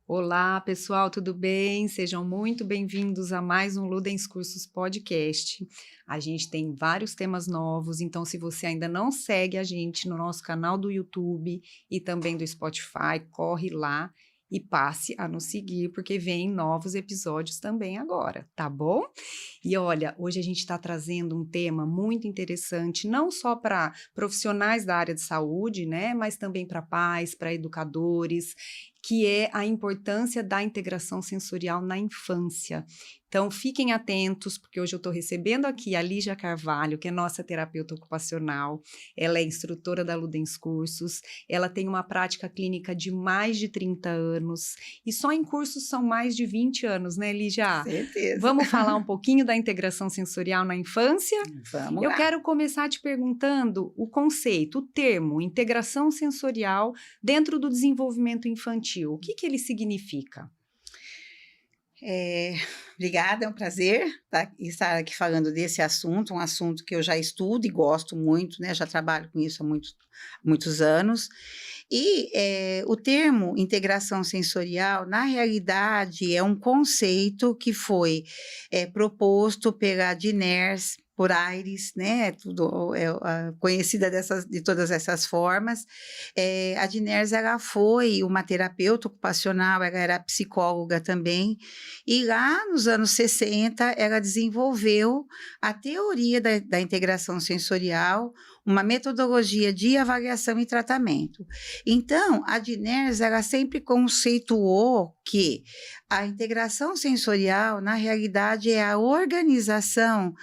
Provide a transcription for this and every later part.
Olá, pessoal, tudo bem? Sejam muito bem-vindos a mais um Ludens Cursos Podcast. A gente tem vários temas novos, então se você ainda não segue a gente no nosso canal do YouTube e também do Spotify, corre lá e passe a nos seguir, porque vem novos episódios também agora, tá bom? E olha, hoje a gente está trazendo um tema muito interessante, não só para profissionais da área de saúde, né, mas também para pais, para educadores, que é a importância da integração sensorial na infância. Então, fiquem atentos, porque hoje eu estou recebendo aqui a Lígia Carvalho, que é nossa terapeuta ocupacional. Ela é instrutora da Ludens Cursos, ela tem uma prática clínica de mais de 30 anos, e só em cursos são mais de 20 anos, né, Lígia? Certeza. Vamos falar um pouquinho da integração sensorial na infância? Vamos Eu lá. quero começar te perguntando o conceito, o termo, integração sensorial dentro do desenvolvimento infantil. O que ele significa? Obrigada, é um prazer estar aqui falando desse assunto, um assunto que eu já estudo e gosto muito, né? Já trabalho com isso há muitos anos. E o termo integração sensorial, na realidade, é um conceito que foi proposto pela Diners por Aires, né? Tudo conhecida de todas essas formas. A Diners, ela foi uma terapeuta ocupacional, ela era psicóloga também, e lá nos anos 60 ela desenvolveu a teoria da integração sensorial, uma metodologia de avaliação e tratamento. Então, a Diners, ela sempre conceituou que a integração sensorial, na realidade, é a organização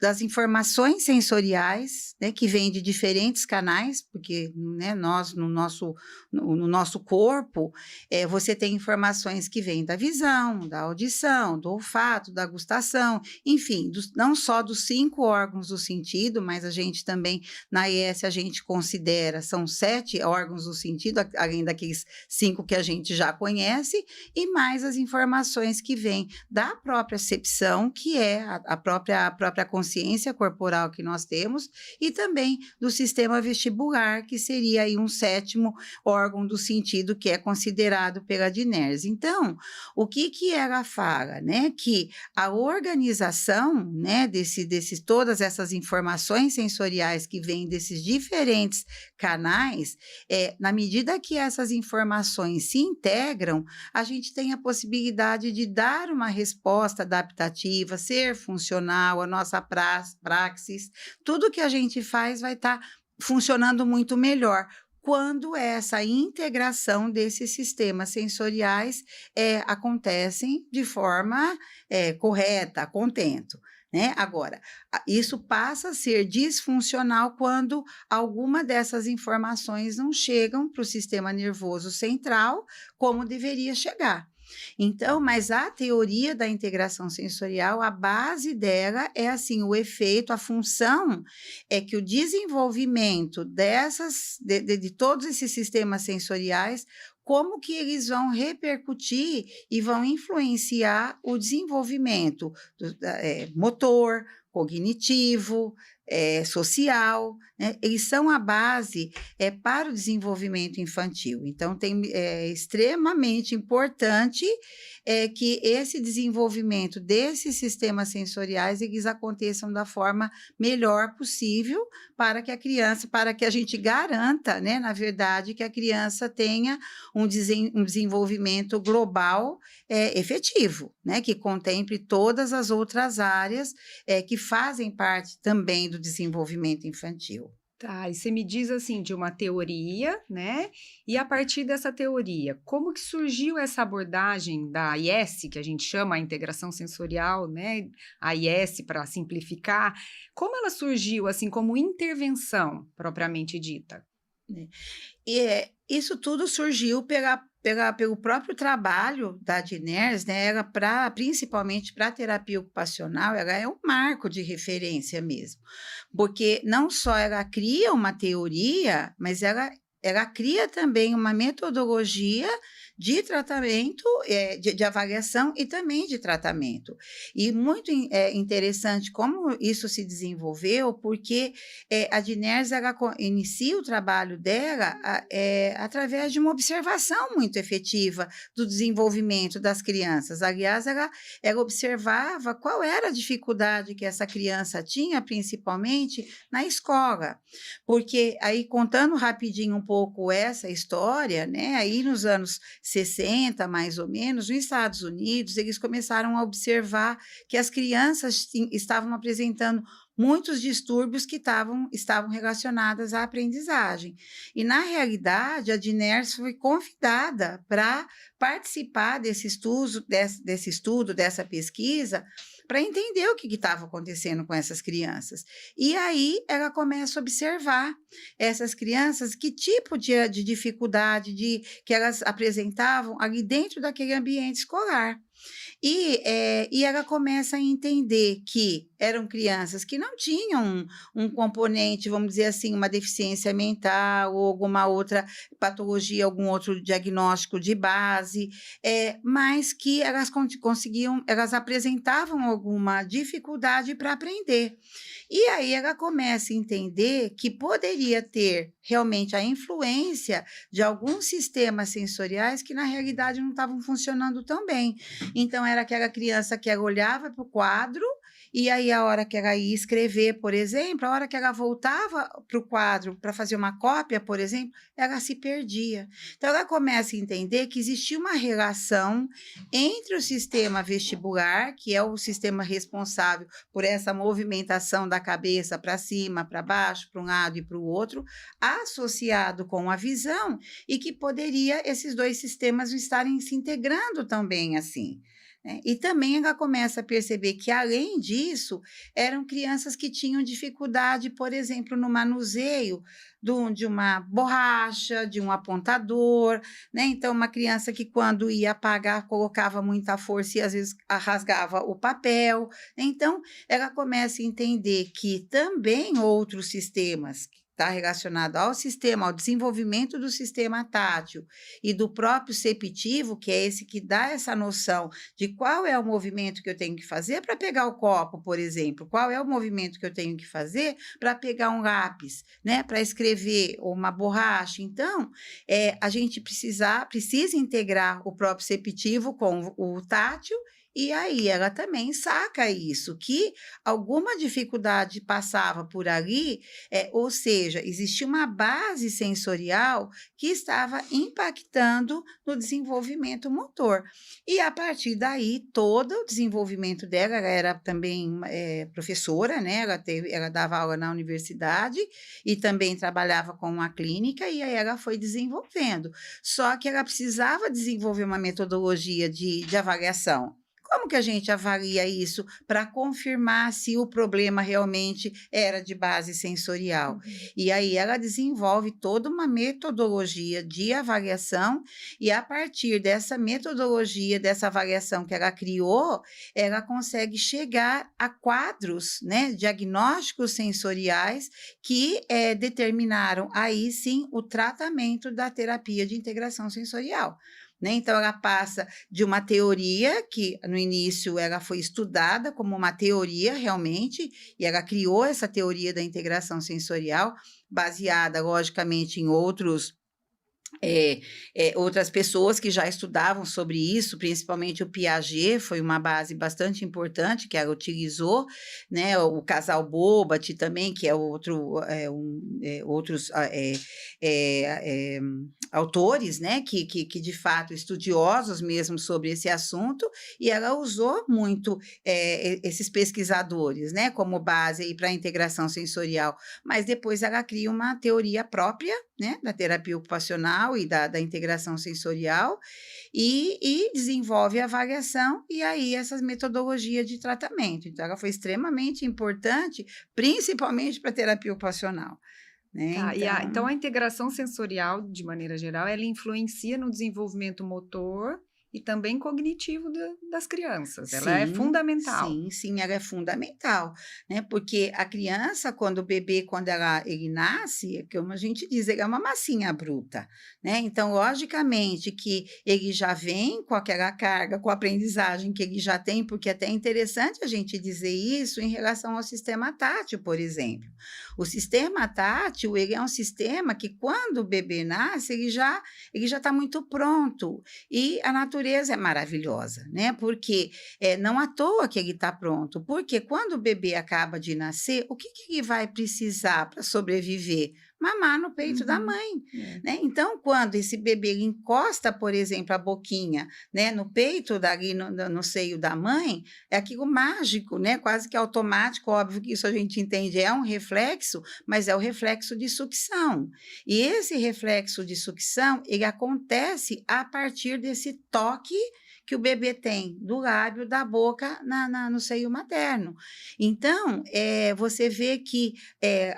das informações sensoriais, né, que vêm de diferentes canais, porque, né, nós, no nosso corpo, você tem informações que vêm da visão, da audição, do olfato, da gustação, enfim, não só dos 5 órgãos do sentido, mas a gente também, na AES, a gente considera, são 7 órgãos do sentido, além daqueles 5 que a gente já conhece, e mais as informações que vêm da própria percepção, que é a própria consciência corporal que nós temos, e também do sistema vestibular, que seria aí um 7º órgão do sentido que é considerado pela Diners. Então, o que ela fala, né? Que a organização, né, todas essas informações sensoriais que vêm desses diferentes canais, na medida que essas informações se integram, a gente tem a possibilidade de dar uma resposta adaptativa, ser funcional, a nossa praxis, tudo que a gente faz vai estar funcionando muito melhor quando essa integração desses sistemas sensoriais acontecem de forma correta, a contento. Né? Agora, isso passa a ser disfuncional quando alguma dessas informações não chegam para o sistema nervoso central como deveria chegar. Então, mas a teoria da integração sensorial, a base dela é assim, o efeito, a função é que o desenvolvimento de todos esses sistemas sensoriais, como que eles vão repercutir e vão influenciar o desenvolvimento motor, cognitivo, social, né? Eles são a base para o desenvolvimento infantil. Então, é extremamente importante que esse desenvolvimento desses sistemas sensoriais, eles aconteçam da forma melhor possível para que a gente garanta, né, na verdade, que a criança tenha um desenvolvimento global efetivo, né, que contemple todas as outras áreas que fazem parte também do desenvolvimento infantil. Tá, e você me diz assim de uma teoria, né? E a partir dessa teoria, como que surgiu essa abordagem da AIS, que a gente chama a integração sensorial, né? A AIS para simplificar, como ela surgiu assim como intervenção propriamente dita? E isso tudo surgiu pelo próprio trabalho da Diners, né? Principalmente para a terapia ocupacional, ela é um marco de referência mesmo, porque não só ela cria uma teoria, mas ela ela cria também uma metodologia de tratamento, de avaliação e também de tratamento. E muito interessante como isso se desenvolveu, porque a Diners, ela inicia o trabalho dela através de uma observação muito efetiva do desenvolvimento das crianças. Aliás, ela observava qual era a dificuldade que essa criança tinha, principalmente na escola. Porque aí, contando rapidinho um pouco essa história, né, aí nos anos 60, mais ou menos, nos Estados Unidos, eles começaram a observar que as crianças estavam apresentando muitos distúrbios que estavam relacionados à aprendizagem. E, na realidade, a Diners foi convidada para participar desse estudo, dessa pesquisa, para entender o que estava acontecendo com essas crianças. E aí ela começa a observar essas crianças, que tipo de dificuldade que elas apresentavam ali dentro daquele ambiente escolar. E ela começa a entender que eram crianças que não tinham um componente, vamos dizer assim, uma deficiência mental ou alguma outra patologia, algum outro diagnóstico de base, mas que elas elas apresentavam alguma dificuldade para aprender. E aí ela começa a entender que poderia ter realmente a influência de alguns sistemas sensoriais que na realidade não estavam funcionando tão bem. Então, era aquela criança que ela olhava para o quadro, e aí a hora que ela ia escrever, por exemplo, a hora que ela voltava para o quadro para fazer uma cópia, por exemplo, ela se perdia. Então, ela começa a entender que existia uma relação entre o sistema vestibular, que é o sistema responsável por essa movimentação da cabeça para cima, para baixo, para um lado e para o outro, associado com a visão, e que poderia esses dois sistemas estarem se integrando também assim. E também ela começa a perceber que, além disso, eram crianças que tinham dificuldade, por exemplo, no manuseio de uma borracha, de um apontador, né? Então, uma criança que, quando ia apagar, colocava muita força e, às vezes, rasgava o papel. Então, ela começa a entender que também outros sistemas está relacionado ao sistema, ao desenvolvimento do sistema tátil e do próprio ceptivo, que é esse que dá essa noção de qual é o movimento que eu tenho que fazer para pegar o copo, por exemplo, qual é o movimento que eu tenho que fazer para pegar um lápis, né, para escrever, ou uma borracha. Então, a gente precisa integrar o próprio ceptivo com o tátil. E aí ela também saca isso, que alguma dificuldade passava por ali, ou seja, existia uma base sensorial que estava impactando no desenvolvimento motor. E, a partir daí, todo o desenvolvimento dela, ela era também professora, né? Ela dava aula na universidade e também trabalhava com uma clínica, e aí ela foi desenvolvendo. Só que ela precisava desenvolver uma metodologia de avaliação. Como que a gente avalia isso para confirmar se o problema realmente era de base sensorial? E aí ela desenvolve toda uma metodologia de avaliação, e, a partir dessa metodologia, dessa avaliação que ela criou, ela consegue chegar a quadros, né, diagnósticos sensoriais que determinaram aí sim o tratamento da terapia de integração sensorial. Né? Então, ela passa de uma teoria que, no início, ela foi estudada como uma teoria realmente, e ela criou essa teoria da integração sensorial, baseada, logicamente, em outras pessoas que já estudavam sobre isso, principalmente o Piaget, foi uma base bastante importante que ela utilizou, né? O casal Bobat também, que é outros autores, né? Que de fato estudiosos mesmo sobre esse assunto, e ela usou muito esses pesquisadores, né? Como base para a integração sensorial, mas depois ela cria uma teoria própria, né? Da terapia ocupacional e da integração sensorial, e desenvolve a avaliação, e aí essas metodologias de tratamento. Então, ela foi extremamente importante, principalmente para a terapia ocupacional. Né? Tá, então a integração sensorial, de maneira geral, ela influencia no desenvolvimento motor e também cognitivo das crianças. Ela é Sim, fundamental. sim, sim, ela é fundamental, né? Porque a criança, quando o bebê, ele nasce, como a gente diz, ele é uma massinha bruta, né? Então, logicamente que ele já vem com aquela carga, com a aprendizagem que ele já tem, porque até é interessante a gente dizer isso em relação ao sistema tátil, por exemplo. O sistema tátil, ele é um sistema que, quando o bebê nasce, ele já está muito pronto. E a natureza é maravilhosa, né? Porque não à toa que ele está pronto, porque quando o bebê acaba de nascer, o que ele vai precisar para sobreviver? Mamar no peito da Uhum. mãe, É. né? Então, quando esse bebê ele encosta, por exemplo, a boquinha, né, no peito, ali no seio da mãe, é aquilo mágico, né? Quase que automático, óbvio que isso a gente entende, é um reflexo, mas é o reflexo de sucção. E esse reflexo de sucção, ele acontece a partir desse toque que o bebê tem do lábio, da boca, no seio materno. Então, você vê que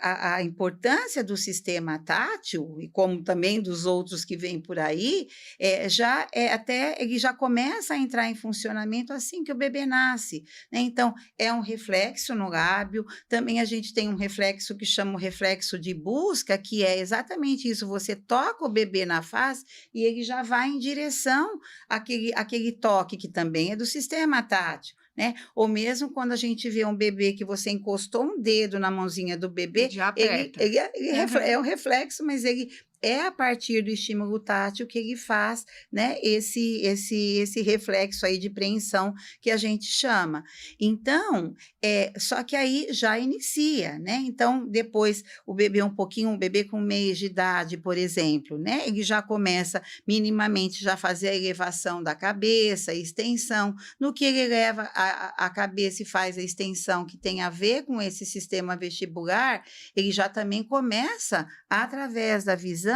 a importância do sistema tátil, e como também dos outros que vêm por aí, ele já começa a entrar em funcionamento assim que o bebê nasce, né? Então, é um reflexo no lábio, também a gente tem um reflexo que chama o reflexo de busca, que é exatamente isso, você toca o bebê na face e ele já vai em direção àquele toque que também é do sistema tátil, né? Ou mesmo quando a gente vê um bebê que você encostou um dedo na mãozinha do bebê, Já aperta. Aham. é um reflexo, mas ele é a partir do estímulo tátil que ele faz, né, esse reflexo aí de preensão que a gente chama. Então, só que aí já inicia, né? Então, depois um bebê com 1 mês de idade, por exemplo, né? Ele já começa minimamente já fazer a elevação da cabeça, a extensão. No que ele leva a cabeça e faz a extensão que tem a ver com esse sistema vestibular, ele já também começa, através da visão,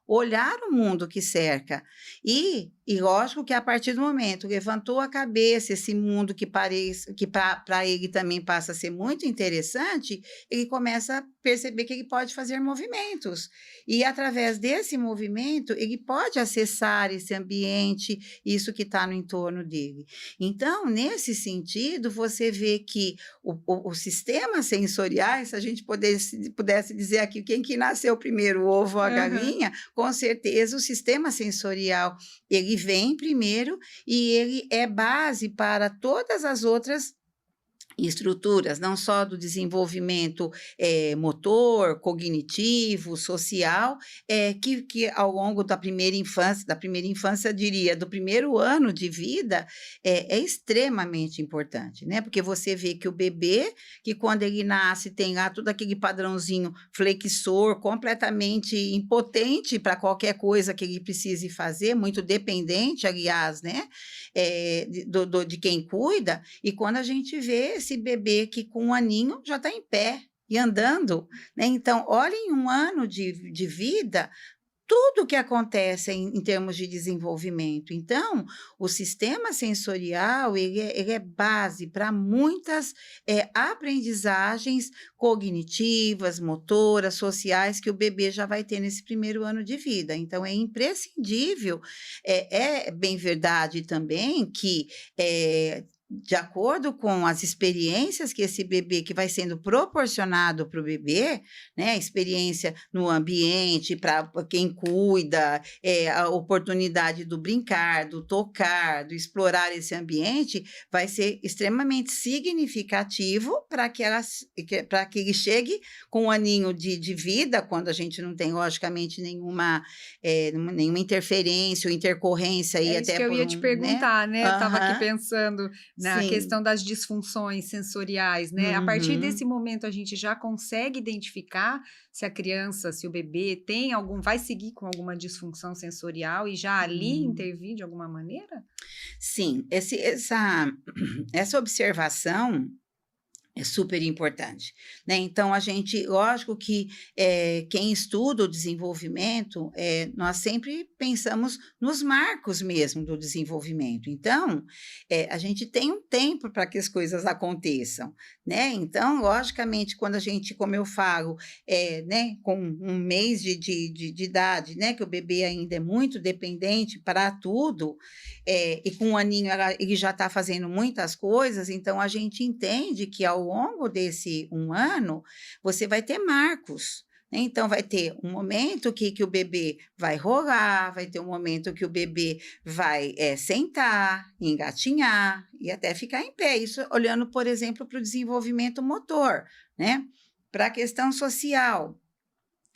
olhar o mundo que cerca. E lógico que a partir do momento levantou a cabeça, esse mundo que para ele também passa a ser muito interessante, ele começa a perceber que ele pode fazer movimentos. E através desse movimento, ele pode acessar esse ambiente, isso que está no entorno dele. Então, nesse sentido, você vê que o sistema sensorial, se a gente pudesse dizer aqui, quem que nasceu primeiro, o ovo ou a Aham. galinha, com certeza o sistema sensorial, ele vem primeiro e ele é base para todas as outras estruturas, não só do desenvolvimento motor, cognitivo, social, que ao longo da primeira infância, eu diria, do primeiro ano de vida, é extremamente importante, né? Porque você vê que o bebê, que quando ele nasce tem lá todo aquele padrãozinho flexor, completamente impotente para qualquer coisa que ele precise fazer, muito dependente, aliás, né? De quem cuida, e quando a gente vê esse bebê que com 1 aninho já está em pé e andando, né? Então, olha, em 1 ano de vida, tudo o que acontece em termos de desenvolvimento. Então, o sistema sensorial, ele é base para muitas aprendizagens cognitivas, motoras, sociais, que o bebê já vai ter nesse primeiro ano de vida. Então, é imprescindível, é bem verdade também que de acordo com as experiências que esse bebê, que vai sendo proporcionado para o bebê, né, a experiência no ambiente, para quem cuida, a oportunidade do brincar, do tocar, do explorar esse ambiente, vai ser extremamente significativo para que ele chegue com 1 aninho de vida, quando a gente não tem, logicamente, nenhuma interferência ou intercorrência aí, É isso até que eu por ia te né? perguntar, né, eu estava aqui Aham, pensando na sim. questão das disfunções sensoriais, né, a partir desse Uhum. momento a gente já consegue identificar se a criança, se o bebê vai seguir com alguma disfunção sensorial e já ali Hum. intervir de alguma maneira? Sim, essa observação é super importante, né? Então, lógico que quem estuda o desenvolvimento, nós sempre pensamos nos marcos mesmo do desenvolvimento. Então, a gente tem um tempo para que as coisas aconteçam, né? Então, logicamente, quando a gente, como eu falo, né, com um mês de idade, né, que o bebê ainda é muito dependente para tudo, e com um aninho ele já está fazendo muitas coisas, então a gente entende que ao longo desse um ano, você vai ter marcos, né? Então, vai ter um momento que o bebê vai rolar, vai ter um momento que o bebê vai sentar, engatinhar e até ficar em pé. Isso olhando, por exemplo, para o desenvolvimento motor, né? Para a questão social.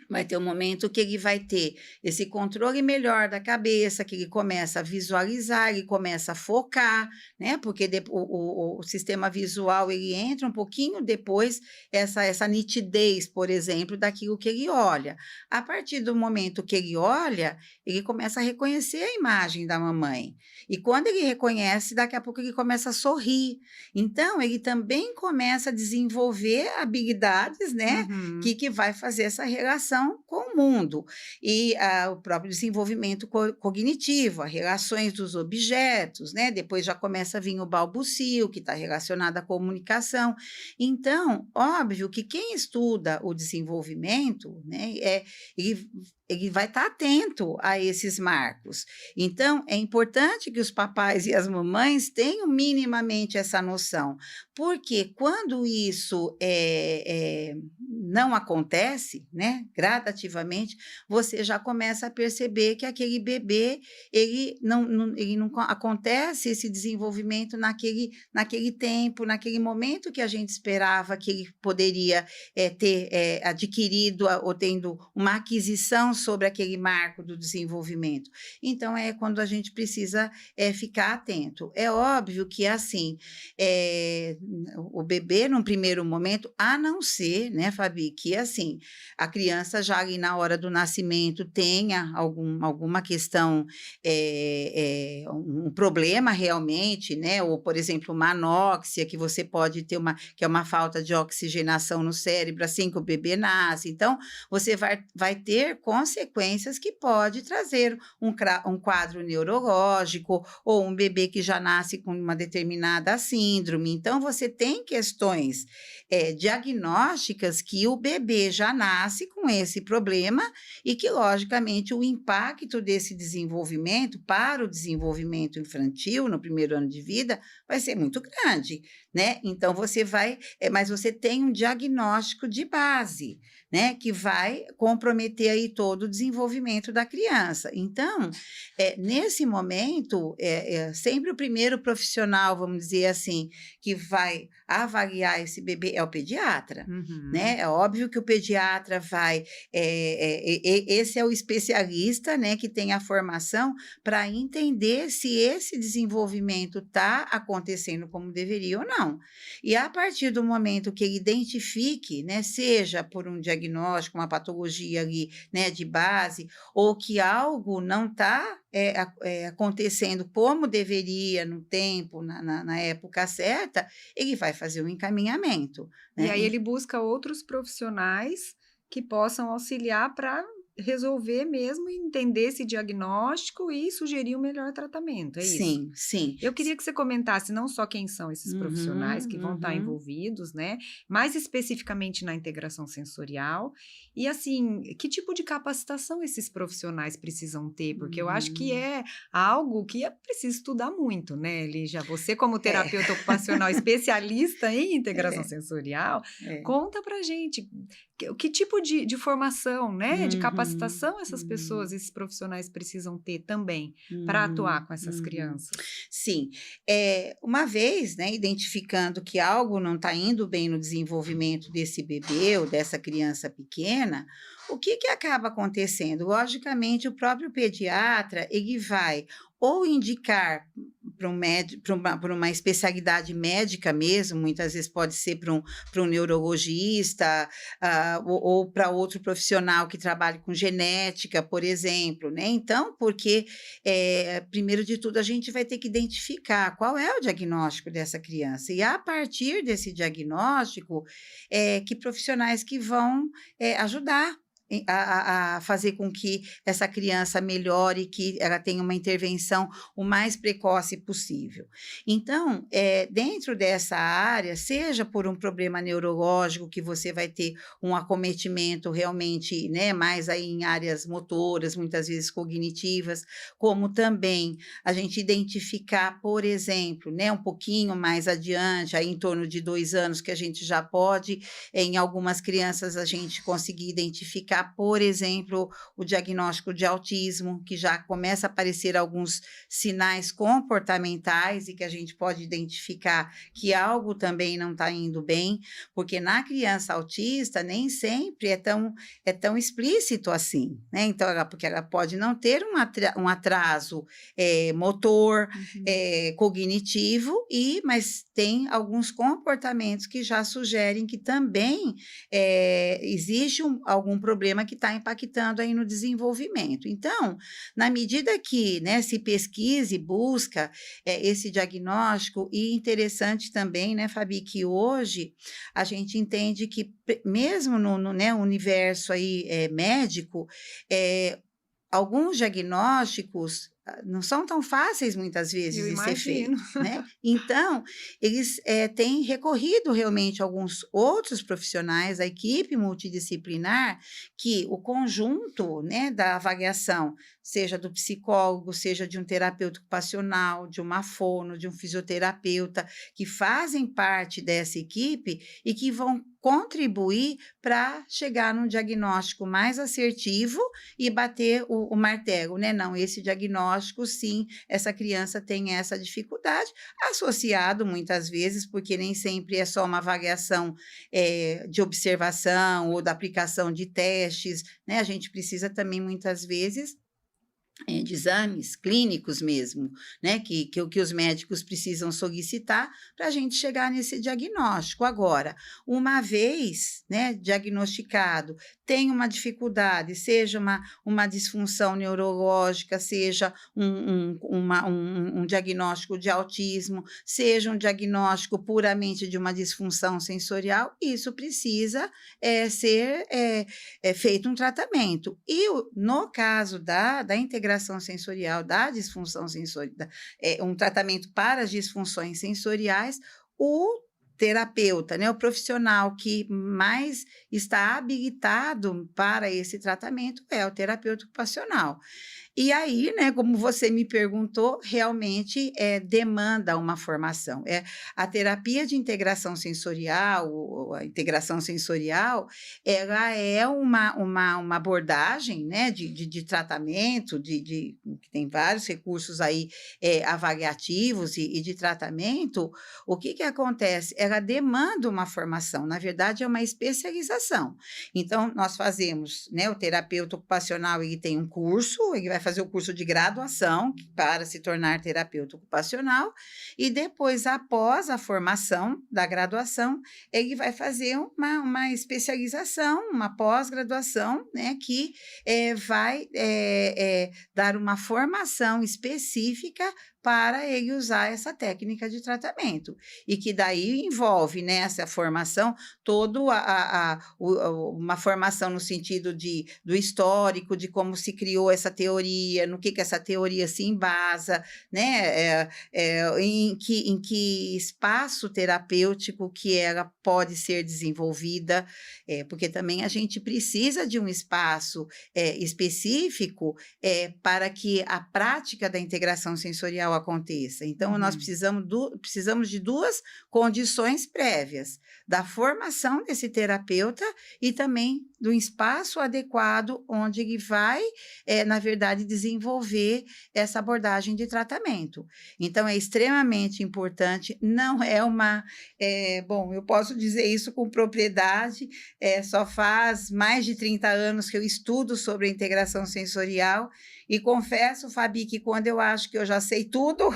Vai ter um momento que ele vai ter esse controle melhor da cabeça, que ele começa a visualizar, ele começa a focar, né? Porque o sistema visual ele entra um pouquinho depois, essa nitidez, por exemplo, daquilo que ele olha. A partir do momento que ele olha, ele começa a reconhecer a imagem da mamãe. E quando ele reconhece, daqui a pouco ele começa a sorrir. Então, ele também começa a desenvolver habilidades, né? Uhum. Que vai fazer essa relação com o mundo e o próprio desenvolvimento cognitivo, as relações dos objetos, né? Depois já começa a vir o balbucio, que está relacionado à comunicação. Então, óbvio que quem estuda o desenvolvimento, né, ele vai estar atento a esses marcos. Então, é importante que os papais e as mamães tenham minimamente essa noção, porque quando isso não acontece, né, gradativamente, você já começa a perceber que aquele bebê, ele não acontece esse desenvolvimento naquele tempo, naquele momento que a gente esperava que ele poderia ter adquirido ou tendo uma aquisição sobre aquele marco do desenvolvimento. Então, é quando a gente precisa ficar atento. É óbvio que, assim, o bebê, num primeiro momento, a não ser, né, Fabi, que, assim, a criança já ali na hora do nascimento tenha alguma questão, um problema realmente, né, ou, por exemplo, uma anóxia, que você pode ter que é uma falta de oxigenação no cérebro, assim que o bebê nasce. Então, você vai ter consequências que pode trazer um quadro neurológico ou um bebê que já nasce com uma determinada síndrome. Então, você tem questões diagnósticas que o bebê já nasce com esse problema e que, logicamente, o impacto desse desenvolvimento para o desenvolvimento infantil no primeiro ano de vida vai ser muito grande, né? Então, mas você tem um diagnóstico de base, né, que vai comprometer aí todo o desenvolvimento da criança. Então, nesse momento, sempre o primeiro profissional, vamos dizer assim, que vai avaliar esse bebê é o pediatra, né? É óbvio que o pediatra esse é o especialista, né, que tem a formação para entender se esse desenvolvimento está acontecendo como deveria ou não. E a partir do momento que ele identifique, né, seja por um diagnóstico, uma patologia ali, né, de base, ou que algo não está acontecendo como deveria no tempo, na época certa, ele vai fazer um encaminhamento, né? E aí ele busca outros profissionais que possam auxiliar para resolver mesmo, entender esse diagnóstico e sugerir o melhor tratamento, é isso? Sim, sim. Eu queria que você comentasse não só quem são esses profissionais que vão estar envolvidos, né, mais especificamente na integração sensorial, e assim, que tipo de capacitação esses profissionais precisam ter? Porque eu acho que é algo que é preciso estudar muito, né, Lígia? Você como terapeuta ocupacional especialista em integração sensorial, conta pra gente que tipo de formação, né, de capacitação essas pessoas, esses profissionais precisam ter também para atuar com essas crianças? Sim, uma vez, né, identificando que algo não está indo bem no desenvolvimento desse bebê ou dessa criança pequena, o que acaba acontecendo? Logicamente, o próprio pediatra, ele vai ou indicar para um médico, para uma especialidade médica mesmo, muitas vezes pode ser para um neurologista, ou para outro profissional que trabalhe com genética, por exemplo, né? Então, porque, primeiro de tudo, a gente vai ter que identificar qual é o diagnóstico dessa criança, e a partir desse diagnóstico, que profissionais que vão ajudar a fazer com que essa criança melhore, que ela tenha uma intervenção o mais precoce possível. Então, dentro dessa área, seja por um problema neurológico, que você vai ter um acometimento realmente, né, mais aí em áreas motoras, muitas vezes cognitivas, como também a gente identificar, por exemplo, né, um pouquinho mais adiante, aí em torno de 2 anos, que a gente já pode, em algumas crianças, a gente conseguir identificar, por exemplo, o diagnóstico de autismo, que já começa a aparecer alguns sinais comportamentais e que a gente pode identificar que algo também não está indo bem, porque na criança autista nem sempre é tão explícito assim, né? Então, porque ela pode não ter um atraso motor, cognitivo, mas tem alguns comportamentos que já sugerem que também existe algum problema que está impactando aí no desenvolvimento. Então, na medida que, né, se pesquisa e busca esse diagnóstico, e interessante também, né, Fabi, que hoje a gente entende que mesmo no né, universo aí, médico, alguns diagnósticos não são tão fáceis muitas vezes de ser feitos, né? Então, eles têm recorrido realmente a alguns outros profissionais, a equipe multidisciplinar, que o conjunto, né, da avaliação, seja do psicólogo, seja de um terapeuta ocupacional, de uma fono, de um fisioterapeuta, que fazem parte dessa equipe e que vão contribuir para chegar num diagnóstico mais assertivo e bater o martelo, né? Não, esse diagnóstico, sim, essa criança tem essa dificuldade, associado muitas vezes, porque nem sempre é só uma avaliação de observação ou da aplicação de testes, né? A gente precisa também, muitas vezes, de exames clínicos mesmo, né, que os médicos precisam solicitar para a gente chegar nesse diagnóstico. Agora, uma vez, né, diagnosticado, tem uma dificuldade, seja uma disfunção neurológica, seja um diagnóstico de autismo, seja um diagnóstico puramente de uma disfunção sensorial, isso precisa ser feito um tratamento. E no caso da integração sensorial, da disfunção sensorial, um tratamento para as disfunções sensoriais, o terapeuta, né, o profissional que mais está habilitado para esse tratamento é o terapeuta ocupacional. E aí, né, como você me perguntou, realmente demanda uma formação. A terapia de integração sensorial, ou a integração sensorial, ela é uma abordagem, né, de tratamento, que tem vários recursos aí avaliativos e de tratamento. O que acontece? Ela demanda uma formação, na verdade é uma especialização. Então, nós fazemos, né, o terapeuta ocupacional, ele tem um curso, ele vai fazer o curso de graduação para se tornar terapeuta ocupacional, e depois, após a formação da graduação, ele vai fazer uma especialização, uma pós-graduação, né, que vai dar uma formação específica para ele usar essa técnica de tratamento, e que daí envolve nessa formação toda uma formação no sentido do histórico, de como se criou essa teoria, no que essa teoria se embasa, né? Em que espaço terapêutico que ela pode ser desenvolvida, porque também a gente precisa de um espaço específico para que a prática da integração sensorial aconteça. Então, nós precisamos de 2 condições prévias: da formação desse terapeuta e também do espaço adequado onde ele vai, na verdade, desenvolver essa abordagem de tratamento. Então, é extremamente importante, não é bom, eu posso dizer isso com propriedade, só faz mais de 30 anos que eu estudo sobre a integração sensorial, e confesso, Fabi, que quando eu acho que eu já sei tudo,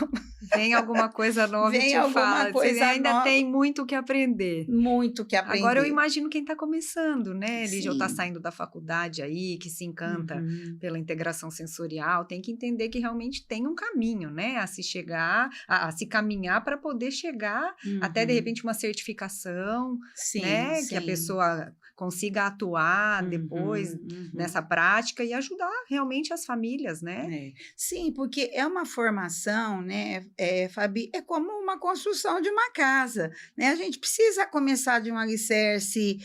Vem alguma coisa nova e Vem te alguma fala. Você coisa ainda nova, tem muito o que aprender. muito que Agora eu aprender. imagino quem está começando, né? Ele já está Sim. saindo da faculdade aí, que se encanta Uhum, pela integração sensorial, tem que entender que realmente tem um caminho, né? A se chegar, a se caminhar para poder chegar até de uhum. repente uma certificação, Sim, né? Que a sim. pessoa consiga atuar depois Uhum, uhum. nessa prática e ajudar realmente as famílias, né? É. Sim, porque é uma formação, né, Fabi, é como uma construção de uma casa, né? A gente precisa começar de um alicerce,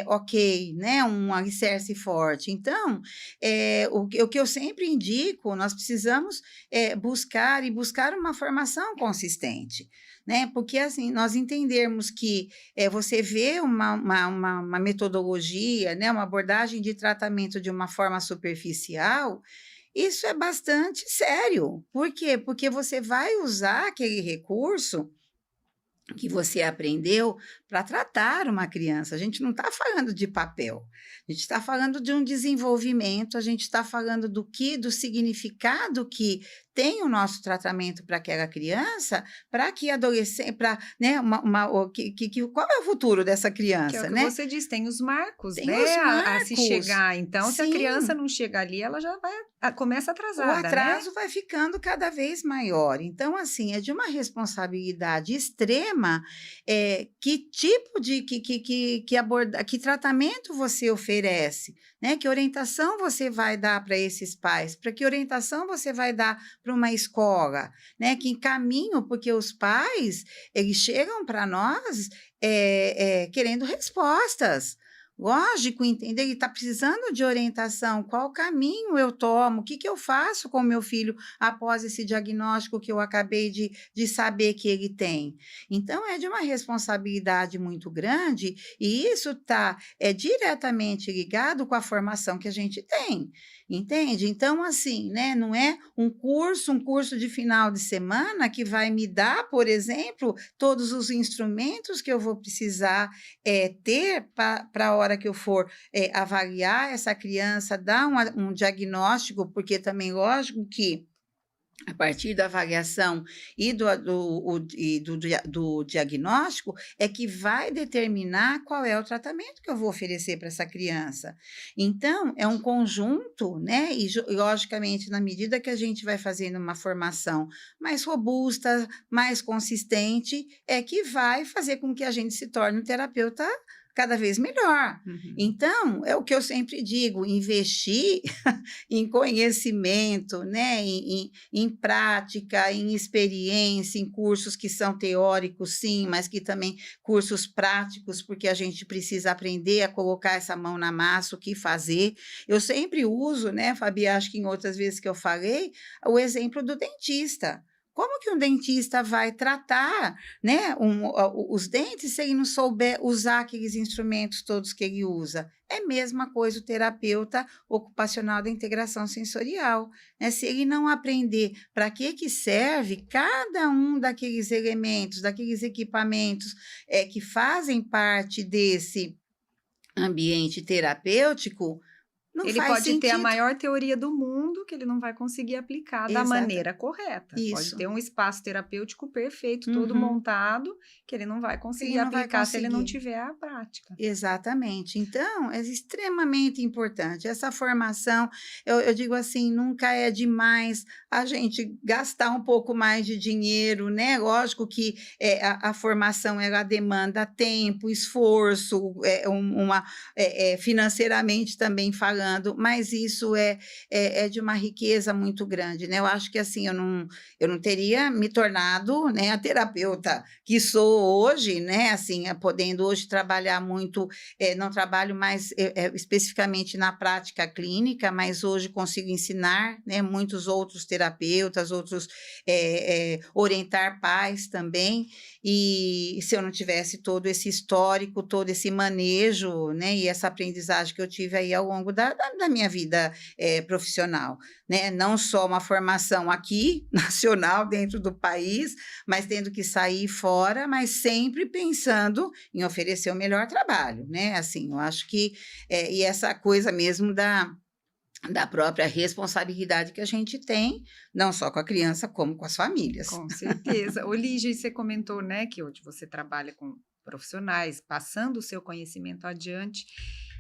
ok, né? Um alicerce forte. Então, o que eu sempre indico, nós precisamos buscar uma formação consistente, né? Porque assim, nós entendermos que você vê uma metodologia, né, uma abordagem de tratamento de uma forma superficial, isso é bastante sério. Por quê? Porque você vai usar aquele recurso que você aprendeu para tratar uma criança. A gente não está falando de papel, a gente está falando de um desenvolvimento, a gente está falando do significado que tem o nosso tratamento para aquela criança, para que adolescente, para, né, qual é o futuro dessa Que é o criança, que né? você diz, tem os marcos, Tem os né, a se marcos, chegar. Então, se a criança sim. não chega ali, ela já vai, começa O atrasada, né? atraso vai ficando cada vez maior. Então, assim, é de uma responsabilidade extrema, que tipo de que tratamento você oferece, né? Que orientação você vai dar para esses pais? Para que orientação você vai dar para uma escola, né? Que caminho, porque os pais, eles chegam para nós, querendo respostas. Lógico, entender, ele está precisando de orientação, qual caminho eu tomo, o que eu faço com o meu filho após esse diagnóstico que eu acabei de saber que ele tem. Então, é de uma responsabilidade muito grande e isso está diretamente ligado com a formação que a gente tem, entende? Então, assim, né, não é um curso de final de semana que vai me dar, por exemplo, todos os instrumentos que eu vou precisar ter para a hora que eu for avaliar essa criança, dar um diagnóstico, porque também, lógico que a partir da avaliação e do diagnóstico, é que vai determinar qual é o tratamento que eu vou oferecer para essa criança. Então, é um conjunto, né? E, logicamente, na medida que a gente vai fazendo uma formação mais robusta, mais consistente, é que vai fazer com que a gente se torne um terapeuta cada vez melhor. Uhum. Então, é o que eu sempre digo: investir em conhecimento, né, em prática, em experiência, em cursos que são teóricos, sim, mas que também cursos práticos, porque a gente precisa aprender a colocar essa mão na massa, o que fazer. Eu sempre uso, né, Fabi, acho que em outras vezes que eu falei, o exemplo do dentista. Como que um dentista vai tratar, né, os dentes se ele não souber usar aqueles instrumentos todos que ele usa? É a mesma coisa o terapeuta ocupacional da integração sensorial, né? Se ele não aprender para que serve cada um daqueles elementos, daqueles equipamentos que fazem parte desse ambiente terapêutico, não Ele faz pode ter a sentido. maior teoria do mundo que ele não vai conseguir aplicar da Exata, maneira correta. Pode isso. ter um espaço terapêutico perfeito, todo Uhum. montado, que ele não vai Ele conseguir não vai aplicar se ele não conseguir. tiver a prática. Exatamente. Então, é extremamente importante. Essa formação, eu digo assim, nunca é demais a gente gastar um pouco mais de dinheiro, né? Lógico que a formação ela demanda tempo, esforço, financeiramente também falando, mas isso é de uma riqueza muito grande, né? Eu acho que assim, eu não teria me tornado, né, a terapeuta que sou hoje, né? Assim, podendo hoje trabalhar muito, não trabalho mais especificamente na prática clínica, mas hoje consigo ensinar, né, muitos outros terapeutas, outros orientar pais também, e se eu não tivesse todo esse histórico, todo esse manejo, né, e essa aprendizagem que eu tive aí ao longo da minha vida profissional, né, não só uma formação aqui, nacional, dentro do país, mas tendo que sair fora, mas sempre pensando em oferecer o melhor trabalho, né? Assim, eu acho que e essa coisa mesmo da própria responsabilidade que a gente tem, não só com a criança, como com as famílias. Com certeza. Ô, Lígia, e você comentou, né, que hoje você trabalha com profissionais, passando o seu conhecimento adiante,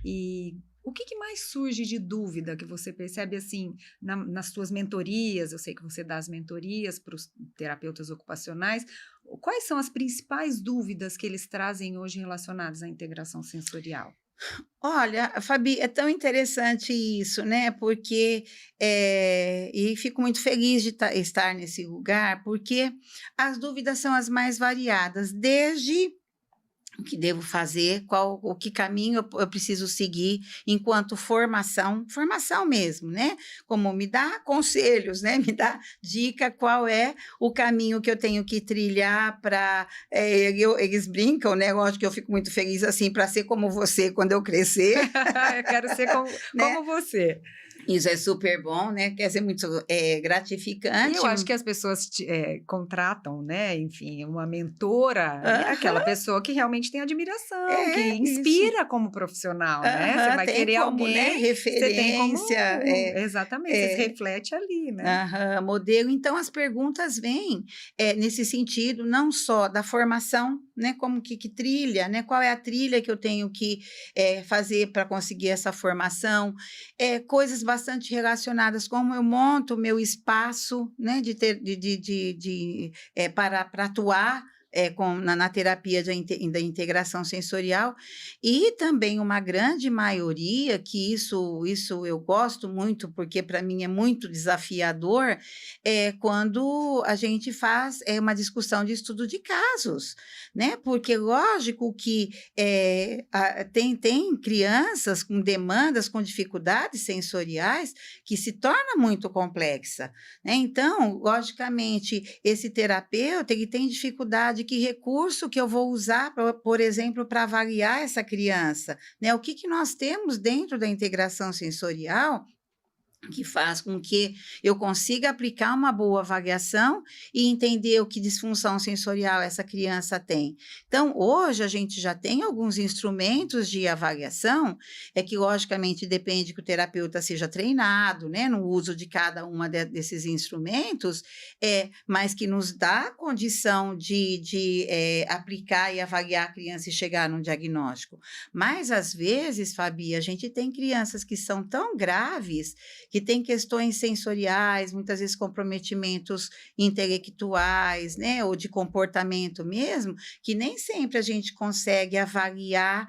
e o que mais surge de dúvida que você percebe, assim, nas suas mentorias? Eu sei que você dá as mentorias para os terapeutas ocupacionais. Quais são as principais dúvidas que eles trazem hoje relacionadas à integração sensorial? Olha, Fabi, é tão interessante isso, né? Porque, e fico muito feliz de estar nesse lugar, porque as dúvidas são as mais variadas, desde o que devo fazer, o que caminho eu preciso seguir enquanto formação mesmo, né? Como me dá conselhos, né? Me dá dica qual é o caminho que eu tenho que trilhar para. Eles brincam, né? Lógico que eu fico muito feliz assim para ser como você quando eu crescer, Eu quero ser como, né? como você. Isso é super bom, né? Quer ser muito E gratificante. eu acho que as pessoas contratam, né, enfim, uma mentora, e é aquela Aham, pessoa que realmente tem admiração, que isso. inspira como profissional, né? Você Aham, vai tem querer como, né? alguém que você tem como Referência, exatamente, você se é, reflete ali, né? aham, modelo. Então, as perguntas vêm nesse sentido, não só da formação, né? Como que trilha, né? Qual é a trilha que eu tenho que fazer para conseguir essa formação? Coisas bastante relacionadas, como eu monto o meu espaço, né? Para atuar. Na terapia da integração sensorial, e também uma grande maioria, que isso eu gosto muito, porque para mim é muito desafiador, quando a gente faz uma discussão de estudo de casos, né? Porque lógico que tem crianças com demandas, com dificuldades sensoriais, que se torna muito complexa, né? Então, logicamente, esse terapeuta ele tem dificuldade, que recurso que eu vou usar, por exemplo, para avaliar essa criança, né? O que nós temos dentro da integração sensorial que faz com que eu consiga aplicar uma boa avaliação e entender o que disfunção sensorial essa criança tem. Então, hoje a gente já tem alguns instrumentos de avaliação, que logicamente depende que o terapeuta seja treinado, né, no uso de cada uma desses instrumentos, mas que nos dá a condição de aplicar e avaliar a criança e chegar num diagnóstico. Mas, às vezes, Fabi, a gente tem crianças que são tão graves, que tem questões sensoriais, muitas vezes comprometimentos intelectuais, né, ou de comportamento mesmo, que nem sempre a gente consegue avaliar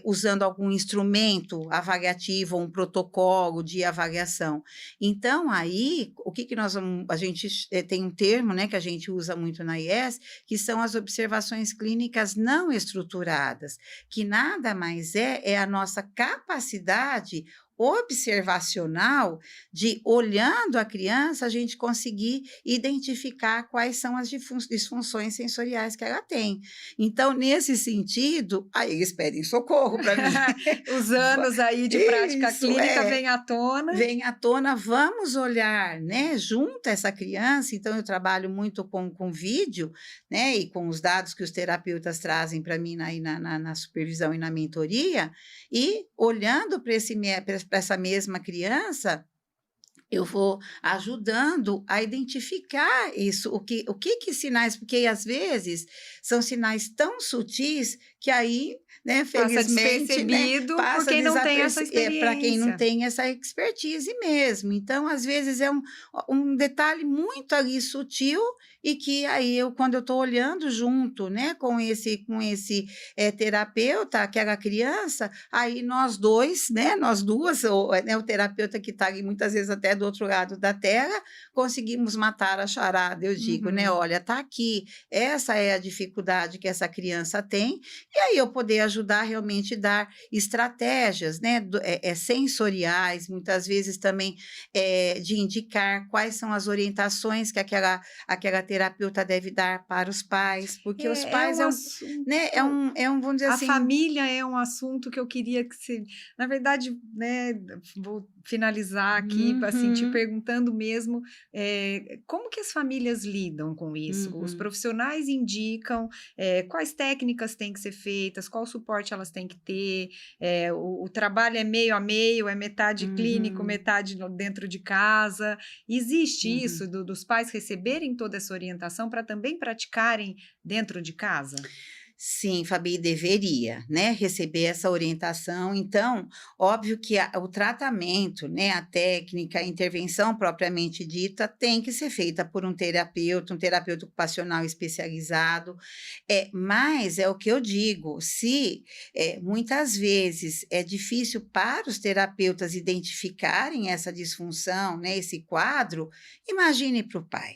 usando algum instrumento avaliativo ou um protocolo de avaliação. Então, aí, o que nós vamos, a gente tem um termo, né, que a gente usa muito na IES, que são as observações clínicas não estruturadas, que nada mais é a nossa capacidade observacional de, olhando a criança, a gente conseguir identificar quais são as disfunções sensoriais que ela tem. Então, nesse sentido, aí eles pedem socorro para mim. Os anos aí de prática Isso, clínica vêm à tona. Vem à tona, vamos olhar, né, junto a essa criança. Então, eu trabalho muito com vídeo, né, e com os dados que os terapeutas trazem para mim na supervisão e na mentoria, e olhando para essa mesma criança, eu vou ajudando a identificar isso, o que sinais, porque às vezes são sinais tão sutis que aí, né, Passa felizmente, né, despercebido por passa quem não tem essa para quem não experiência. tem essa expertise mesmo. Então, às vezes é um detalhe muito ali sutil, e que aí quando eu estou olhando junto, né, com esse terapeuta, aquela criança, aí nós dois, né, nós duas, né, o terapeuta que está ali muitas vezes até do outro lado da terra, conseguimos matar a charada, eu digo, né, olha, está aqui, essa é a dificuldade que essa criança tem, e aí eu poder ajudar realmente a dar estratégias, né, sensoriais, muitas vezes também de indicar quais são as orientações que aquela terapeuta deve dar para os pais, porque os pais assunto. né, vamos dizer A assim. família é um assunto que eu queria que se, na verdade, né, vou finalizar aqui, assim, te Uhum, perguntando mesmo, como que as famílias lidam com isso? Os uhum, profissionais indicam, quais técnicas têm que ser feitas, qual suporte elas têm que ter, o trabalho é meio a meio, é metade clínico, uhum, metade dentro de casa. Existe uhum. isso dos pais receberem toda essa orientação para também praticarem dentro de casa? Sim, Fabi, deveria, né, receber essa orientação. Então, óbvio que o tratamento, né, a técnica, a intervenção propriamente dita, tem que ser feita por um terapeuta ocupacional especializado. Mas é o que eu digo, se muitas vezes é difícil para os terapeutas identificarem essa disfunção, né, esse quadro, imagine para o pai.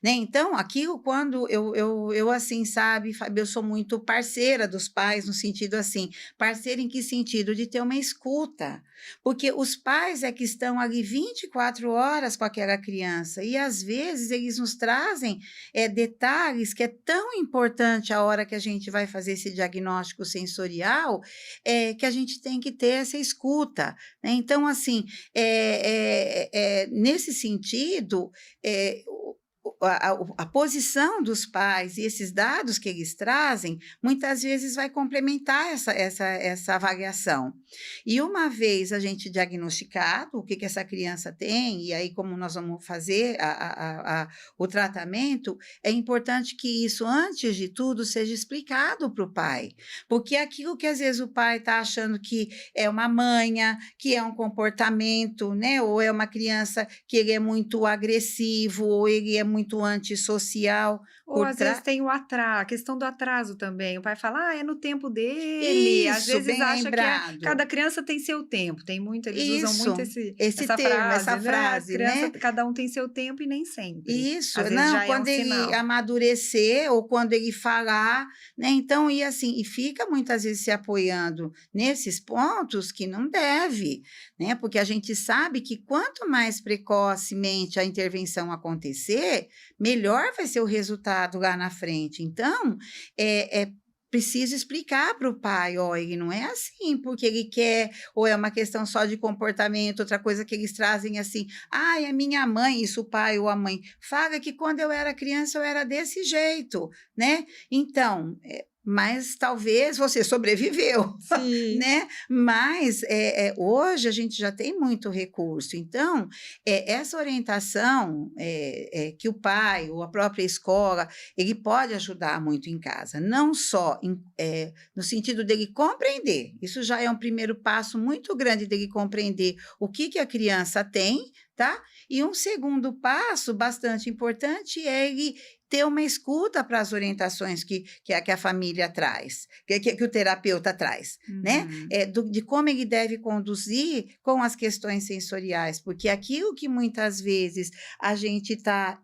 Né, então, aquilo quando eu assim, sabe, Fabi, eu sou muito parceira dos pais, no sentido assim, parceira em que sentido? De ter uma escuta, porque os pais é que estão ali 24 horas com aquela criança e, às vezes, eles nos trazem, detalhes que é tão importante a hora que a gente vai fazer esse diagnóstico sensorial, que a gente tem que ter essa escuta, né. Então, assim, nesse sentido, a posição dos pais e esses dados que eles trazem, muitas vezes vai complementar essa avaliação. E uma vez a gente diagnosticado o que essa criança tem, e aí como nós vamos fazer o tratamento, é importante que isso, antes de tudo, seja explicado para o pai, porque aquilo que às vezes o pai está achando que é uma manha, que é um comportamento, né, ou é uma criança que ele é muito agressivo, ou ele é muito antissocial, Ou por às vezes trás. tem a questão do atraso também, o pai fala: "Ah, é no tempo dele", às Isso, vezes bem acha que lembrado. cada criança tem seu tempo, eles usam muito Isso, esse essa termo, essa frase, né, frase, criança né. cada um tem seu tempo e nem sempre, Isso, às vezes não, já é um quando ele sinal. amadurecer ou quando ele falar, né, então e assim, e fica muitas vezes se apoiando nesses pontos que não deve, né, porque a gente sabe que quanto mais precocemente a intervenção acontecer, melhor vai ser o resultado lá na frente. Então, é preciso explicar para o pai: "Ó, ele não é assim porque ele quer, ou é uma questão só de comportamento", outra coisa que eles trazem assim: "Ai, a minha mãe", isso o pai ou a mãe, "fala que quando eu era criança eu era desse jeito", né. Então, mas talvez você sobreviveu, Sim. né, mas, hoje a gente já tem muito recurso, então, essa orientação, que o pai ou a própria escola, ele pode ajudar muito em casa, não só no sentido dele compreender, isso já é um primeiro passo muito grande dele compreender o que que a criança tem, tá, e um segundo passo bastante importante é ele ter uma escuta para as orientações que a família traz, que o terapeuta traz, né, Uhum. de como ele deve conduzir com as questões sensoriais, porque aquilo que muitas vezes a gente está,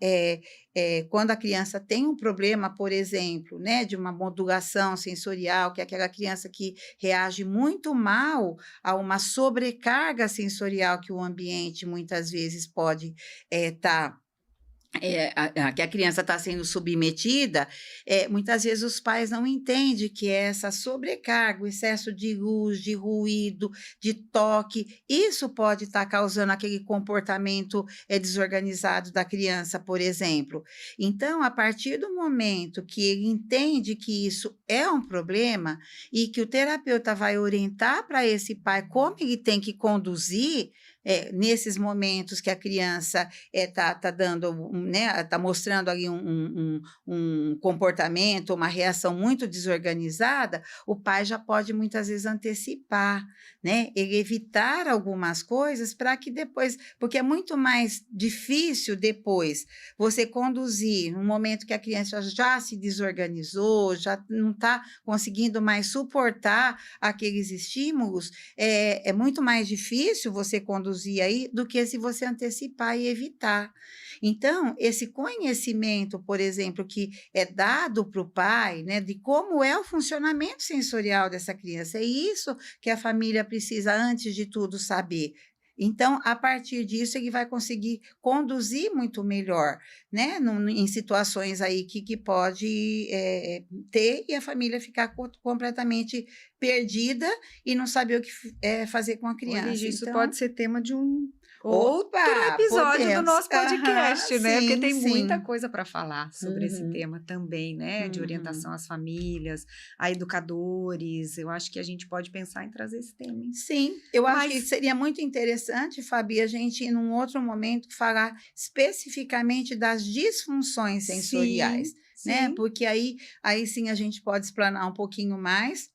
quando a criança tem um problema, por exemplo, né, de uma modulação sensorial, que é aquela criança que reage muito mal a uma sobrecarga sensorial que o ambiente muitas vezes pode estar, que a criança está sendo submetida, muitas vezes os pais não entendem que é essa sobrecarga, o excesso de luz, de ruído, de toque, isso pode estar causando aquele comportamento, desorganizado da criança, por exemplo. Então, a partir do momento que ele entende que isso é um problema e que o terapeuta vai orientar para esse pai como ele tem que conduzir, nesses momentos que a criança tá dando né, tá mostrando ali um comportamento, uma reação muito desorganizada, o pai já pode muitas vezes antecipar, né, ele evitar algumas coisas para que depois, porque é muito mais difícil depois você conduzir no momento que a criança já se desorganizou, já não está conseguindo mais suportar aqueles estímulos, é muito mais difícil você conduzir aí do que se você antecipar e evitar. Então, esse conhecimento, por exemplo, que é dado para o pai, né, de como é o funcionamento sensorial dessa criança, é isso que a família precisa, antes de tudo, saber. Então, a partir disso, ele vai conseguir conduzir muito melhor, né, em situações aí que pode ter e a família ficar completamente perdida e não saber o que fazer com a Olha, criança. isso Então, pode ser tema de um outro opa, episódio do podemos. nosso Aham, podcast, né? Porque sim, tem muita sim. coisa para falar sobre esse Uhum, tema também, né? De orientação uhum. às famílias, a educadores. Eu acho que a gente pode pensar em trazer esse tema, hein? Sim, eu acho que Mas seria muito interessante, Fabi, a gente, em um outro momento, falar especificamente das disfunções sensoriais, sim, né? sim. Porque aí sim a gente pode explanar um pouquinho mais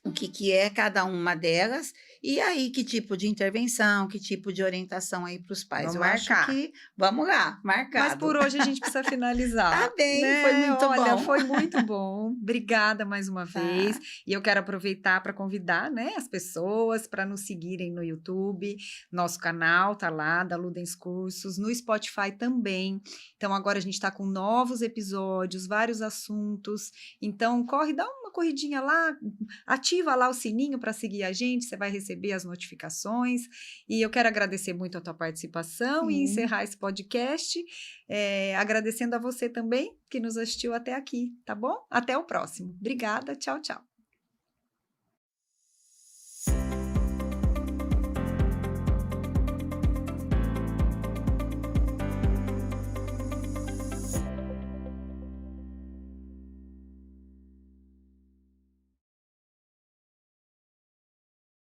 o que é cada uma delas, e aí que tipo de intervenção, que tipo de orientação aí para os pais. Vamos Eu acho marcar. que vamos lá, Mas marcado. por hoje a gente precisa Tá finalizar, bem, foi né? muito Olha, bom. foi muito bom. Obrigada mais uma vez. Tá. E eu quero aproveitar para convidar, né, as pessoas para nos seguirem no YouTube. Nosso canal tá lá, da Ludens Cursos, no Spotify também. Então agora a gente está com novos episódios, vários assuntos. Então corre, dá uma corridinha lá, ativa lá o sininho para seguir a gente, você vai receber as notificações. E eu quero agradecer muito a tua participação e Sim. encerrar esse podcast, agradecendo a você também que nos assistiu até aqui, tá bom? Até o próximo. Obrigada, tchau, tchau.